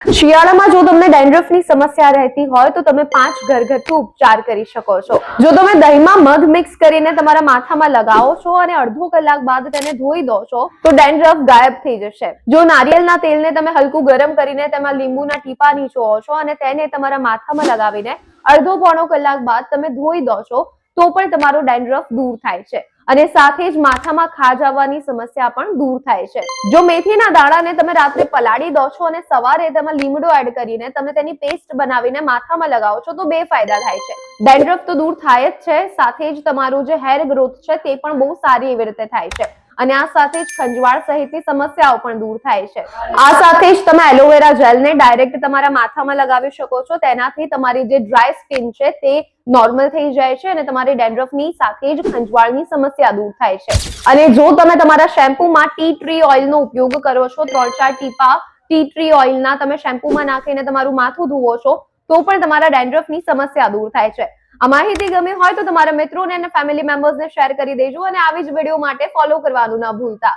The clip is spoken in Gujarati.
શિયાળામાં જો તમને ડેન્ડ્રફની સમસ્યા રહેતી હોય તો તમે 5 ઘરગથ્થુ ઉપચાર કરી શકો છો। જો તમે દહીંમાં મધ મિક્સ કરીને તમારા માથામાં લગાવો છો અને અડધો કલાક બાદ તેને ધોઈ દો છો તો ડેન્ડ્રફ ગાયબ થઈ જશે। જો નારિયેળના તેલને તમે હલકું ગરમ કરીને તેમાં લીંબુના ટીપા નીચોવો છો અને તેને તમારા માથામાં લગાવીને અડધો પોણો કલાક બાદ તમે ધોઈ દો છો તો પણ તમારો ડેન્ડ્રફ દૂર થાય છે અને સાથે જ માથામાં ખાજ આવવાની સમસ્યા પણ દૂર થાય છે। જો મેથીના દાણાને તમે રાત્રે પલાળી દો છો અને સવારે તેમાં લીમડો એડ કરીને તમે તેની પેસ્ટ બનાવીને માથામાં લગાવો છો તો બે ફાયદા થાય છે। ડેન્ડ્રફ તો દૂર થાય જ છે, સાથે જ તમારું જે હેર ગ્રોથ છે તે પણ બહુ સારી એવી રીતે થાય છે અને આ સાથે જ ખંજવાળ સહિતની સમસ્યાઓ પણ દૂર થાય છે। આ સાથે જ તમે એલોવેરા જેલને ડાયરેક્ટ તમારા માથામાં લગાવી શકો છો, તેનાથી તમારી જે ડ્રાય સ્કિન છે તે નોર્મલ થઈ જાય છે અને તમારી ડેન્ડ્રફની સાથે જ ખંજવાળની સમસ્યા દૂર થાય છે। અને જો તમે તમારા શેમ્પૂમાં ટી ટ્રી ઓઇલનો ઉપયોગ કરો છો, 3-4 ટીપા ટી ટ્રી ઓઇલના તમે શેમ્પૂમાં નાખીને તમારું માથું ધુવો છો તો પણ તમારા ડેન્ડ્રફની સમસ્યા દૂર થાય છે। આ માહિતી ગમી હોય તો તમારા મિત્રોને અને ફેમિલી મેમ્બર્સને શેર કરી દેજો અને આવી જ વિડીયો માટે ફોલો કરવાનું ન ભૂલતા।